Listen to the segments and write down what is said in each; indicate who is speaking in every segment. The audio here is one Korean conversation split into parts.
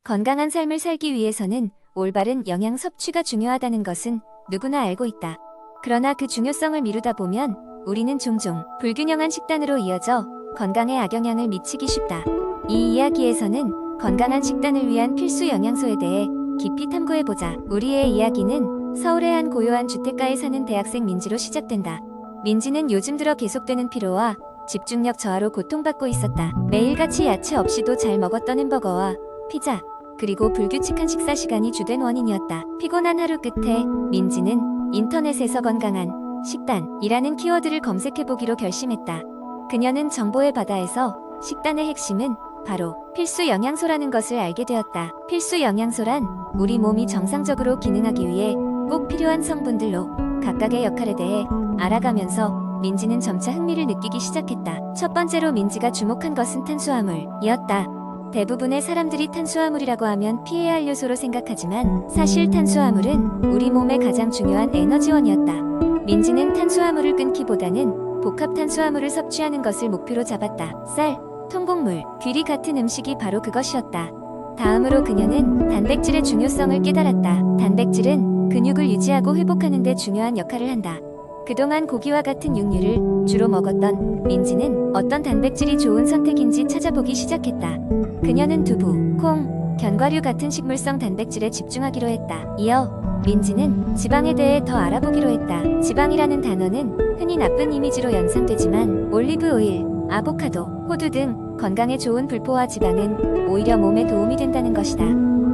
Speaker 1: 건강한 삶을 살기 위해서는 올바른 영양 섭취가 중요하다는 것은 누구나 알고 있다. 그러나 그 중요성을 미루다 보면 우리는 종종 불균형한 식단으로 이어져 건강에 악영향을 미치기 쉽다. 이 이야기에서는 건강한 식단을 위한 필수 영양소에 대해 깊이 탐구해보자. 우리의 이야기는 서울의 한 고요한 주택가에 사는 대학생 민지로 시작된다. 민지는 요즘 들어 계속되는 피로와 집중력 저하로 고통받고 있었다. 매일같이 야채 없이도 잘 먹었던 햄버거와 피자, 그리고 불규칙한 식사 시간이 주된 원인이었다. 피곤한 하루 끝에 민지는 인터넷에서 건강한 식단이라는 키워드를 검색해보기로 결심했다. 그녀는 정보의 바다에서 식단의 핵심은 바로 필수 영양소라는 것을 알게 되었다. 필수 영양소란 우리 몸이 정상적으로 기능하기 위해 꼭 필요한 성분들로 각각의 역할에 대해 알아가면서 민지는 점차 흥미를 느끼기 시작했다. 첫 번째로 민지가 주목한 것은 탄수화물이었다. 대부분의 사람들이 탄수화물이라고 하면 피해야 할 요소로 생각하지만 사실 탄수화물은 우리 몸의 가장 중요한 에너지원이었다. 민지는 탄수화물을 끊기보다는 복합 탄수화물을 섭취하는 것을 목표로 잡았다. 쌀, 통곡물, 귀리 같은 음식이 바로 그것이었다. 다음으로 그녀는 단백질의 중요성을 깨달았다. 단백질은 근육을 유지하고 회복하는 데 중요한 역할을 한다. 그동안 고기와 같은 육류를 주로 먹었던 민지는 어떤 단백질이 좋은 선택인지 찾아보기 시작했다. 그녀는 두부, 콩, 견과류 같은 식물성 단백질에 집중하기로 했다. 이어 민지는 지방에 대해 더 알아보기로 했다. 지방이라는 단어는 흔히 나쁜 이미지로 연상되지만 올리브 오일, 아보카도, 호두 등 건강에 좋은 불포화 지방은 오히려 몸에 도움이 된다는 것이다.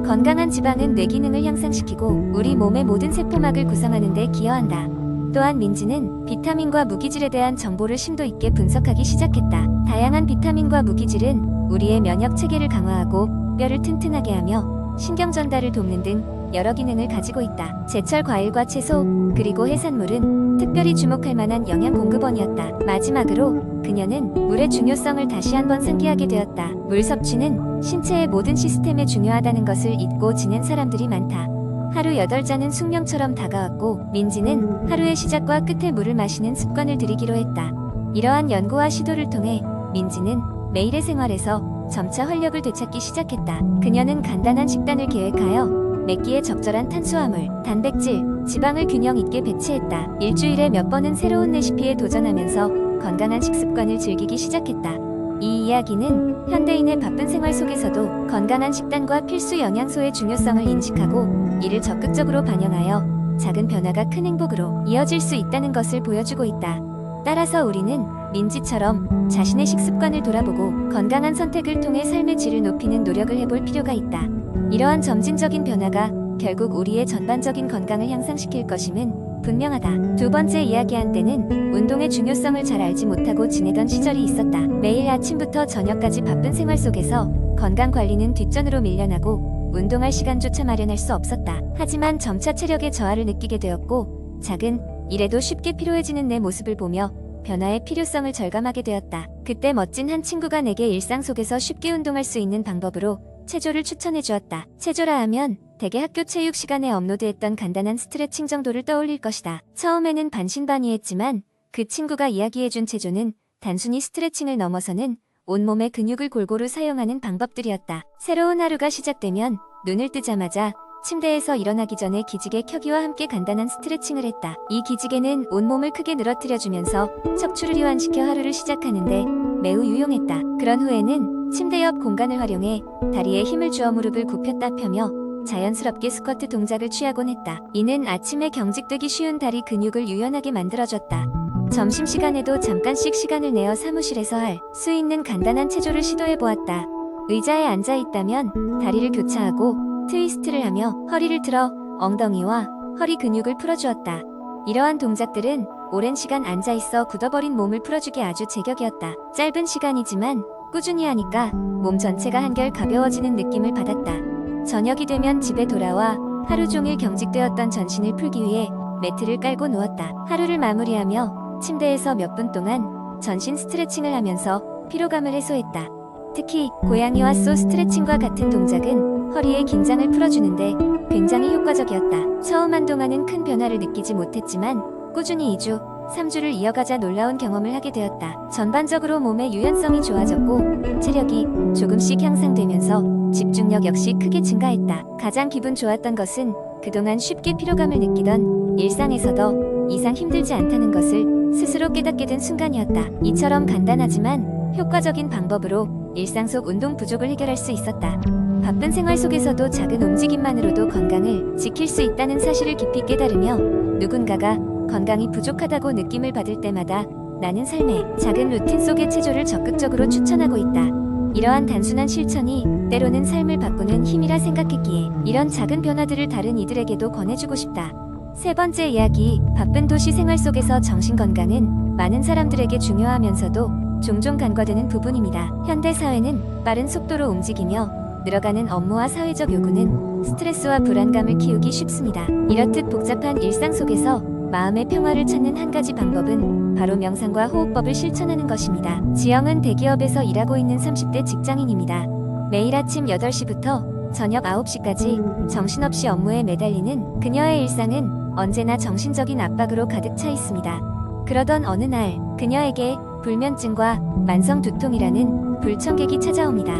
Speaker 1: 건강한 지방은 뇌 기능을 향상시키고 우리 몸의 모든 세포막을 구성하는 데 기여한다. 또한 민지는 비타민과 무기질에 대한 정보를 심도 있게 분석하기 시작했다. 다양한 비타민과 무기질은 우리의 면역 체계를 강화하고 뼈를 튼튼하게 하며 신경 전달을 돕는 등 여러 기능을 가지고 있다. 제철 과일과 채소, 그리고 해산물은 특별히 주목할 만한 영양 공급원이었다. 마지막으로 그녀는 물의 중요성을 다시 한번 상기하게 되었다. 물 섭취는 신체의 모든 시스템에 중요하다는 것을 잊고 지낸 사람들이 많다. 하루 8잔은 숙명처럼 다가왔고 민지는 하루의 시작과 끝에 물을 마시는 습관을 들이기로 했다. 이러한 연구와 시도를 통해 민지는 매일의 생활에서 점차 활력을 되찾기 시작했다. 그녀는 간단한 식단을 계획하여 매 끼에 적절한 탄수화물, 단백질, 지방을 균형 있게 배치했다. 일주일에 몇 번은 새로운 레시피에 도전하면서 건강한 식습관을 즐기기 시작했다. 이 이야기는 현대인의 바쁜 생활 속에서도 건강한 식단과 필수 영양소의 중요성을 인식하고 이를 적극적으로 반영하여 작은 변화가 큰 행복으로 이어질 수 있다는 것을 보여주고 있다. 따라서 우리는 민지처럼 자신의 식습관을 돌아보고 건강한 선택을 통해 삶의 질을 높이는 노력을 해볼 필요가 있다. 이러한 점진적인 변화가 결국 우리의 전반적인 건강을 향상시킬 것임은 분명하다. 두 번째 이야기한 때는 운동의 중요성을 잘 알지 못하고 지내던 시절이 있었다. 매일 아침부터 저녁까지 바쁜 생활 속에서 건강 관리는 뒷전으로 밀려나고 운동할 시간조차 마련할 수 없었다. 하지만 점차 체력의 저하를 느끼게 되었고 작은 일에도 쉽게 피로해지는 내 모습을 보며 변화의 필요성을 절감하게 되었다. 그때 멋진 한 친구가 내게 일상 속에서 쉽게 운동할 수 있는 방법으로 체조를 추천해 주었다. 체조라 하면 대개 학교 체육 시간에 업로드했던 간단한 스트레칭 정도를 떠올릴 것이다. 처음에는 반신반의했지만 그 친구가 이야기해준 체조는 단순히 스트레칭을 넘어서는 온몸의 근육을 골고루 사용하는 방법들이었다. 새로운 하루가 시작되면 눈을 뜨자마자 침대에서 일어나기 전에 기지개 켜기와 함께 간단한 스트레칭을 했다. 이 기지개는 온몸을 크게 늘어뜨려주면서 척추를 이완시켜 하루를 시작하는데 매우 유용했다. 그런 후에는 침대 옆 공간을 활용해 다리에 힘을 주어 무릎을 굽혔다 펴며 자연스럽게 스쿼트 동작을 취하곤 했다. 이는 아침에 경직되기 쉬운 다리 근육을 유연하게 만들어줬다. 점심시간에도 잠깐씩 시간을 내어 사무실에서 할 수 있는 간단한 체조를 시도해보았다. 의자에 앉아있다면 다리를 교차하고 트위스트를 하며 허리를 틀어 엉덩이와 허리 근육을 풀어주었다. 이러한 동작들은 오랜 시간 앉아있어 굳어버린 몸을 풀어주기 아주 제격이었다. 짧은 시간이지만 꾸준히 하니까 몸 전체가 한결 가벼워지는 느낌을 받았다. 저녁이 되면 집에 돌아와 하루 종일 경직되었던 전신을 풀기 위해 매트를 깔고 누웠다. 하루를 마무리하며 침대에서 몇 분 동안 전신 스트레칭을 하면서 피로감을 해소했다. 특히 고양이와 쏘 스트레칭과 같은 동작은 허리의 긴장을 풀어주는데 굉장히 효과적이었다. 처음 한동안은 큰 변화를 느끼지 못했지만 꾸준히 2주, 3주를 이어가자 놀라운 경험을 하게 되었다. 전반적으로 몸의 유연성이 좋아졌고 체력이 조금씩 향상되면서 집중력 역시 크게 증가했다. 가장 기분 좋았던 것은 그동안 쉽게 피로감을 느끼던 일상에서도 이상 힘들지 않다는 것을 스스로 깨닫게 된 순간이었다. 이처럼 간단하지만 효과적인 방법으로 일상 속 운동 부족을 해결할 수 있었다. 바쁜 생활 속에서도 작은 움직임만으로도 건강을 지킬 수 있다는 사실을 깊이 깨달으며 누군가가 건강이 부족하다고 느낌을 받을 때마다 나는 삶의 작은 루틴 속의 체조를 적극적으로 추천하고 있다. 이러한 단순한 실천이 때로는 삶을 바꾸는 힘이라 생각했기에 이런 작은 변화들을 다른 이들에게도 권해주고 싶다. 세 번째 이야기, 바쁜 도시 생활 속에서 정신건강은 많은 사람들에게 중요하면서도 종종 간과되는 부분입니다. 현대 사회는 빠른 속도로 움직이며 늘어가는 업무와 사회적 요구는 스트레스와 불안감을 키우기 쉽습니다. 이렇듯 복잡한 일상 속에서 마음의 평화를 찾는 한 가지 방법은 바로 명상과 호흡법을 실천하는 것입니다. 지영은 대기업에서 일하고 있는 30대 직장인입니다. 매일 아침 8시부터 저녁 9시까지 정신없이 업무에 매달리는 그녀의 일상은 언제나 정신적인 압박으로 가득 차 있습니다. 그러던 어느 날 그녀에게 불면증과 만성 두통이라는 불청객이 찾아옵니다.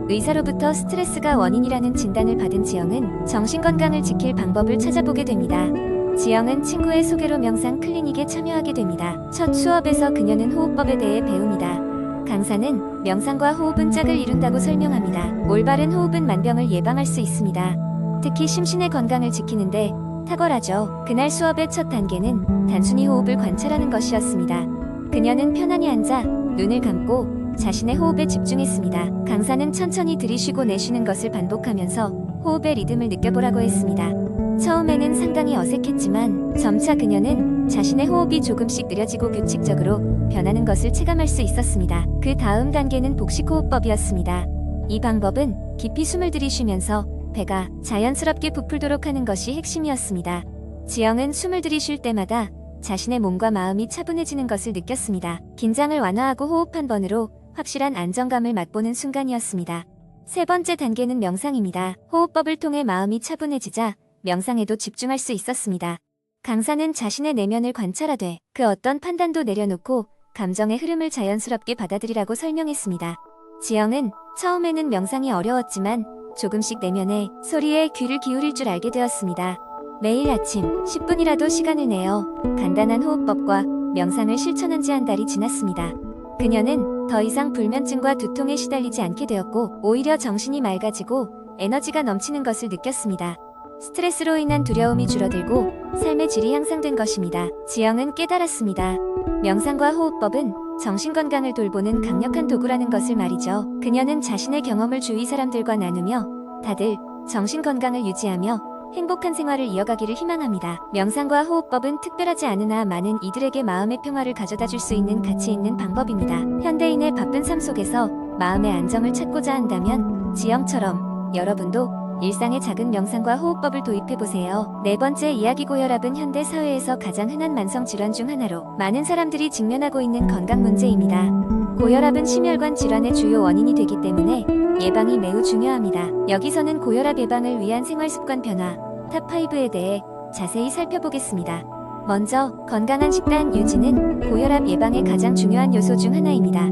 Speaker 1: 의사로부터 스트레스가 원인이라는 진단을 받은 지영은 정신건강을 지킬 방법을 찾아보게 됩니다. 지영은 친구의 소개로 명상 클리닉에 참여하게 됩니다. 첫 수업에서 그녀는 호흡법에 대해 배웁니다. 강사는 명상과 호흡은 짝을 이룬다고 설명합니다. 올바른 호흡은 만병을 예방할 수 있습니다. 특히 심신의 건강을 지키는데 탁월하죠. 그날 수업의 첫 단계는 단순히 호흡을 관찰하는 것이었습니다. 그녀는 편안히 앉아 눈을 감고 자신의 호흡에 집중했습니다. 강사는 천천히 들이쉬고 내쉬는 것을 반복하면서 호흡의 리듬을 느껴보라고 했습니다. 처음에는 상당히 어색했지만 점차 그녀는 자신의 호흡이 조금씩 느려지고 규칙적으로 변하는 것을 체감할 수 있었습니다. 그 다음 단계는 복식호흡법이었습니다. 이 방법은 깊이 숨을 들이쉬면서 배가 자연스럽게 부풀도록 하는 것이 핵심이었습니다. 지영은 숨을 들이쉴 때마다 자신의 몸과 마음이 차분해지는 것을 느꼈습니다. 긴장을 완화하고 호흡 한 번으로 확실한 안정감을 맛보는 순간이었습니다. 세 번째 단계는 명상입니다. 호흡법을 통해 마음이 차분해지자 명상에도 집중할 수 있었습니다. 강사는 자신의 내면을 관찰하되 그 어떤 판단도 내려놓고 감정의 흐름을 자연스럽게 받아들이라고 설명했습니다. 지영은 처음에는 명상이 어려웠지만 조금씩 내면의 소리에 귀를 기울일 줄 알게 되었습니다. 매일 아침 10분이라도 시간을 내어 간단한 호흡법과 명상을 실천한 지 한 달이 지났습니다. 그녀는 더 이상 불면증과 두통에 시달리지 않게 되었고 오히려 정신이 맑아지고 에너지가 넘치는 것을 느꼈습니다. 스트레스로 인한 두려움이 줄어들고 삶의 질이 향상된 것입니다. 지영은 깨달았습니다. 명상과 호흡법은 정신건강을 돌보는 강력한 도구라는 것을 말이죠. 그녀는 자신의 경험을 주위 사람들과 나누며 다들 정신건강을 유지하며 행복한 생활을 이어가기를 희망합니다. 명상과 호흡법은 특별하지 않으나 많은 이들에게 마음의 평화를 가져다 줄 수 있는 가치 있는 방법입니다. 현대인의 바쁜 삶 속에서 마음의 안정을 찾고자 한다면 지영처럼 여러분도 일상의 작은 명상과 호흡법을 도입해보세요. 네 번째 이야기, 고혈압은 현대 사회에서 가장 흔한 만성 질환 중 하나로 많은 사람들이 직면하고 있는 건강 문제입니다. 고혈압은 심혈관 질환의 주요 원인이 되기 때문에 예방이 매우 중요합니다. 여기서는 고혈압 예방을 위한 생활습관 변화 탑5에 대해 자세히 살펴보겠습니다. 먼저 건강한 식단 유지는 고혈압 예방의 가장 중요한 요소 중 하나입니다.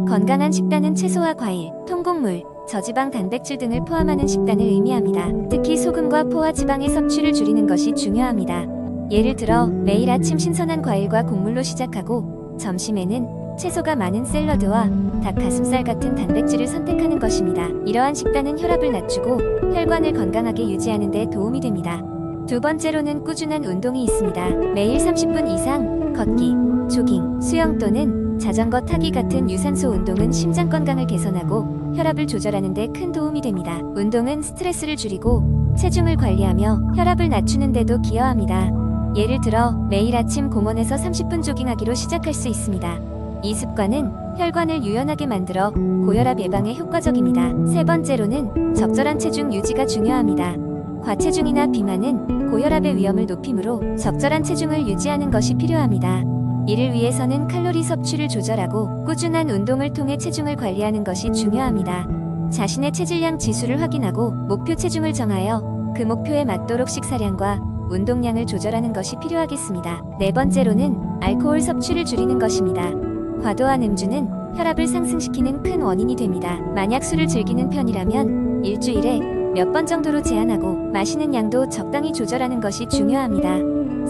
Speaker 1: 건강한 식단은 채소와 과일, 통곡물, 저지방 단백질 등을 포함하는 식단을 의미합니다. 특히 소금과 포화 지방의 섭취를 줄이는 것이 중요합니다. 예를 들어 매일 아침 신선한 과일과 곡물로 시작하고 점심에는 채소가 많은 샐러드와 닭 가슴살 같은 단백질을 선택하는 것입니다. 이러한 식단은 혈압을 낮추고 혈관을 건강하게 유지하는 데 도움이 됩니다. 두 번째로는 꾸준한 운동이 있습니다. 매일 30분 이상 걷기, 조깅, 수영 또는 자전거 타기 같은 유산소 운동은 심장 건강을 개선하고 혈압을 조절하는 데 큰 도움이 됩니다. 운동은 스트레스를 줄이고 체중을 관리하며 혈압을 낮추는 데도 기여합니다. 예를 들어 매일 아침 공원에서 30분 조깅하기로 시작할 수 있습니다. 이 습관은 혈관을 유연하게 만들어 고혈압 예방에 효과적입니다. 세 번째로는 적절한 체중 유지가 중요합니다. 과체중이나 비만은 고혈압의 위험을 높이므로 적절한 체중을 유지하는 것이 필요합니다. 이를 위해서는 칼로리 섭취를 조절하고 꾸준한 운동을 통해 체중을 관리하는 것이 중요합니다. 자신의 체질량 지수를 확인하고 목표 체중을 정하여 그 목표에 맞도록 식사량과 운동량을 조절하는 것이 필요하겠습니다. 네 번째로는 알코올 섭취를 줄이는 것입니다. 과도한 음주는 혈압을 상승시키는 큰 원인이 됩니다. 만약 술을 즐기는 편이라면 일주일에 몇 번 정도로 제한하고 마시는 양도 적당히 조절하는 것이 중요합니다.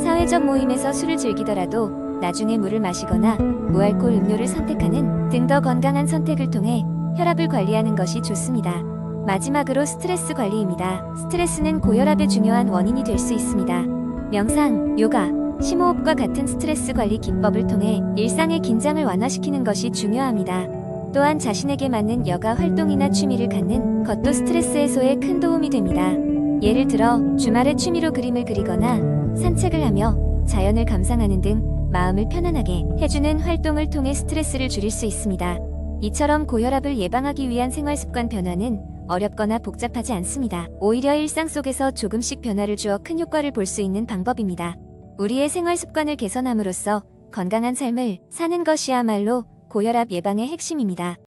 Speaker 1: 사회적 모임에서 술을 즐기더라도 나중에 물을 마시거나 무알콜 음료를 선택하는 등 더 건강한 선택을 통해 혈압을 관리하는 것이 좋습니다. 마지막으로 스트레스 관리입니다. 스트레스는 고혈압의 중요한 원인이 될 수 있습니다. 명상, 요가, 심호흡과 같은 스트레스 관리 기법을 통해 일상의 긴장을 완화시키는 것이 중요합니다. 또한 자신에게 맞는 여가 활동이나 취미를 갖는 것도 스트레스 해소에 큰 도움이 됩니다. 예를 들어 주말에 취미로 그림을 그리거나 산책을 하며 자연을 감상하는 등 마음을 편안하게 해주는 활동을 통해 스트레스를 줄일 수 있습니다. 이처럼 고혈압을 예방하기 위한 생활습관 변화는 어렵거나 복잡하지 않습니다. 오히려 일상 속에서 조금씩 변화를 주어 큰 효과를 볼 수 있는 방법입니다. 우리의 생활습관을 개선함으로써 건강한 삶을 사는 것이야말로 고혈압 예방의 핵심입니다.